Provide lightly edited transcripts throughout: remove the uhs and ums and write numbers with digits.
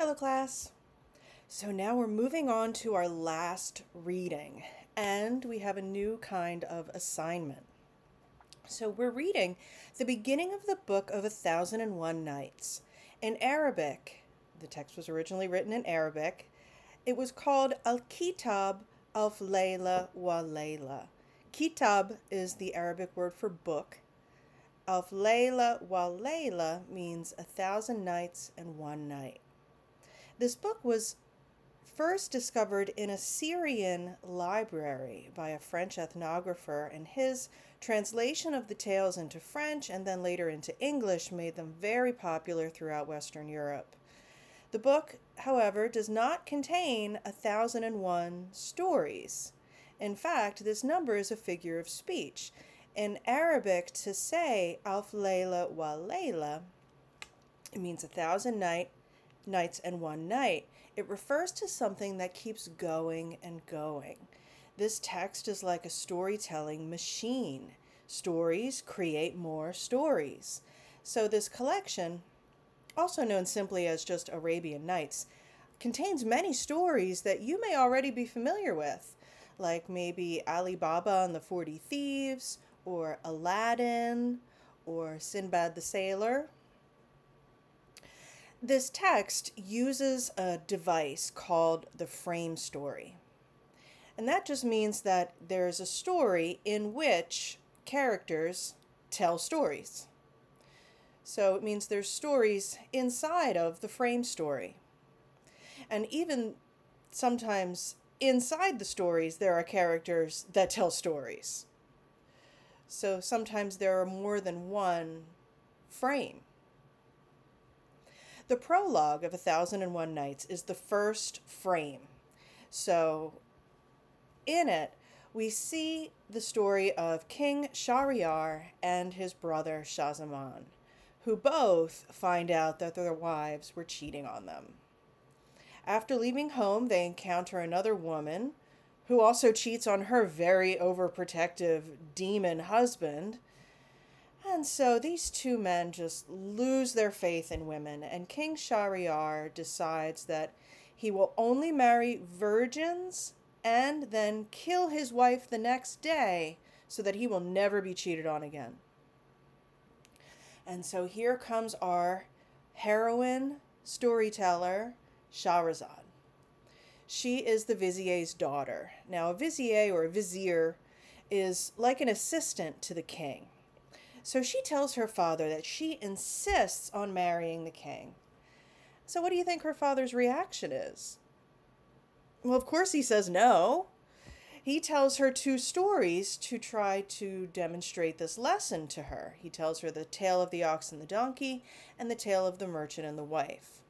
Hello, class. So now we're moving on to our last reading, and we have a new kind of assignment. So we're reading the beginning of the book of 1001 Nights. In Arabic, the text was originally written in Arabic. It was called Al-Kitab of Layla wa Layla. Kitab is the Arabic word for book. Of Layla wa Layla means 1,000 nights and one night. This book was first discovered in a Syrian library by a French ethnographer, and his translation of the tales into French and then later into English made them very popular throughout Western Europe. The book, however, does not contain 1,001 stories. In fact, this number is a figure of speech. In Arabic, to say Alf Layla wa Layla, it means 1,000 nights and one night. It refers to something that keeps going and going. This text is like a storytelling machine. Stories create more stories. So this collection, also known simply as just Arabian Nights, contains many stories that you may already be familiar with, like maybe Ali Baba and the 40 Thieves, or Aladdin, or Sinbad the Sailor. This text uses a device called the frame story. And that just means that there's a story in which characters tell stories. So it means there's stories inside of the frame story. And even sometimes inside the stories, there are characters that tell stories. So sometimes there are more than one frame. The prologue of 1001 Nights is the first frame. So in it, we see the story of King Shahryar and his brother Shahzaman, who both find out that their wives were cheating on them. After leaving home, they encounter another woman who also cheats on her very overprotective demon husband. And so these two men just lose their faith in women, and King Shahryar decides that he will only marry virgins and then kill his wife the next day so that he will never be cheated on again. And so here comes our heroine storyteller, Shahrazad. She is the vizier's daughter. Now, a vizier or a vizier is like an assistant to the king. So she tells her father that she insists on marrying the king. So what do you think her father's reaction is? Well, of course he says no. He tells her two stories to try to demonstrate this lesson to her. He tells her the tale of the ox and the donkey and the tale of the merchant and the wife.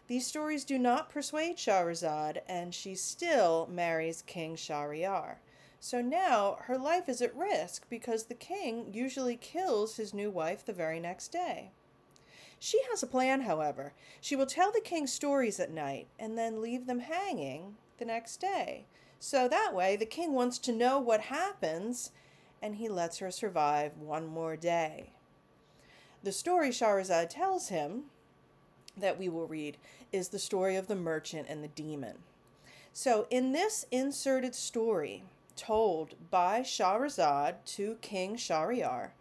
These stories do not persuade Shahrazad, and she still marries King Shahryar. So now her life is at risk because the king usually kills his new wife the very next day. She has a plan, however. She will tell the king stories at night and then leave them hanging the next day. So that way the king wants to know what happens, and he lets her survive one more day. The story Shahrazad tells him that we will read is the story of the merchant and the demon. So in this inserted story, told by Shahrazad to King Shahryar,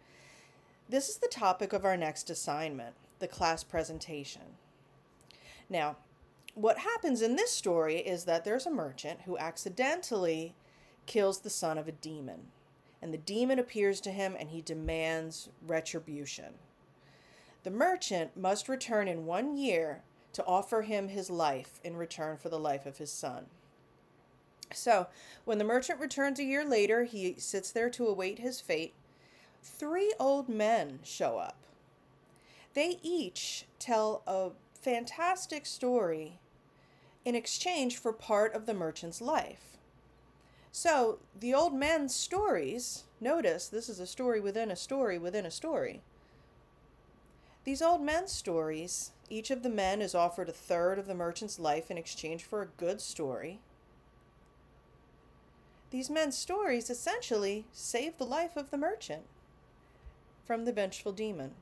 this is the topic of our next assignment, the class presentation. Now, what happens in this story is that there's a merchant who accidentally kills the son of a demon, and the demon appears to him and he demands retribution. The merchant must return in 1 year to offer him his life in return for the life of his son. So, when the merchant returns a year later, he sits there to await his fate. 3 old men show up. They each tell a fantastic story in exchange for part of the merchant's life. So, the old men's stories, notice this is a story within a story within a story. These old men's stories, each of the men is offered 1/3 of the merchant's life in exchange for a good story. These men's stories essentially save the life of the merchant from the vengeful demon.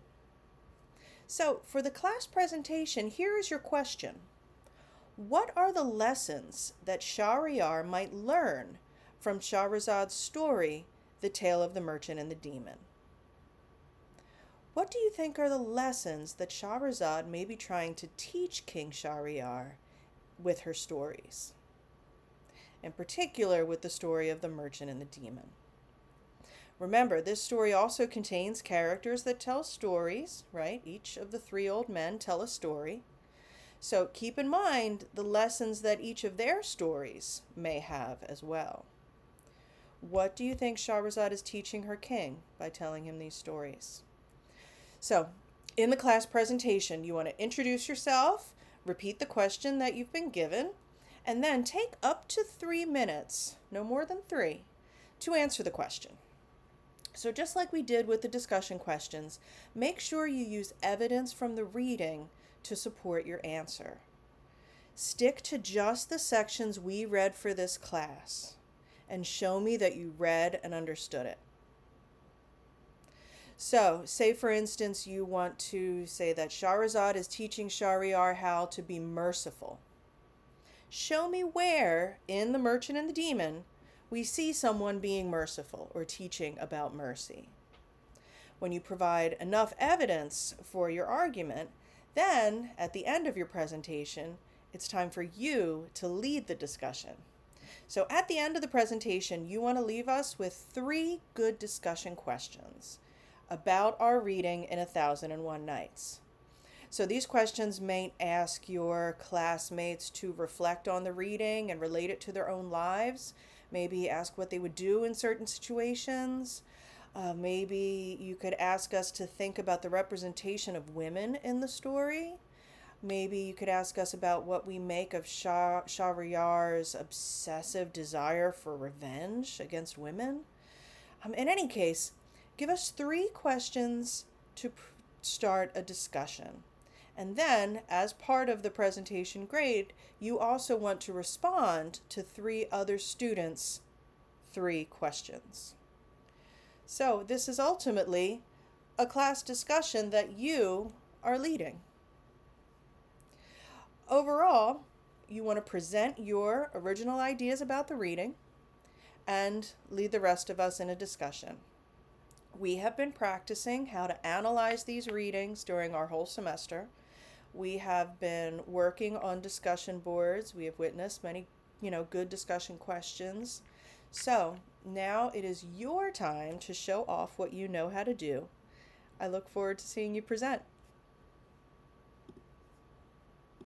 So for the class presentation, here is your question. What are the lessons that Shahryar might learn from Shahrazad's story, The Tale of the Merchant and the Demon? What do you think are the lessons that Shahrazad may be trying to teach King Shahryar with her stories? In particular, with the story of the Merchant and the Demon. Remember, this story also contains characters that tell stories, right? Each of the three old men tell a story. So keep in mind the lessons that each of their stories may have as well. What do you think Shahrazad is teaching her king by telling him these stories? So, in the class presentation, you want to introduce yourself, repeat the question that you've been given, and then take up to 3 minutes, no more than 3, to answer the question. So just like we did with the discussion questions, make sure you use evidence from the reading to support your answer. Stick to just the sections we read for this class, and show me that you read and understood it. So, say for instance you want to say that Shahrazad is teaching Shahryar how to be merciful. Show me where in The Merchant and the Demon we see someone being merciful or teaching about mercy. When you provide enough evidence for your argument, then at the end of your presentation, it's time for you to lead the discussion. So at the end of the presentation, you want to leave us with 3 good discussion questions about our reading in 1001 Nights. So these questions may ask your classmates to reflect on the reading and relate it to their own lives. Maybe ask what they would do in certain situations. Maybe you could ask us to think about the representation of women in the story. Maybe you could ask us about what we make of Shahryar's obsessive desire for revenge against women. In any case, give us 3 questions to start a discussion. And then, as part of the presentation grade, you also want to respond to 3 other students' 3 questions. So this is ultimately a class discussion that you are leading. Overall, you want to present your original ideas about the reading and lead the rest of us in a discussion. We have been practicing how to analyze these readings during our whole semester. We have been working on discussion boards. We have witnessed many, good discussion questions. So now it is your time to show off what you know how to do. I look forward to seeing you present.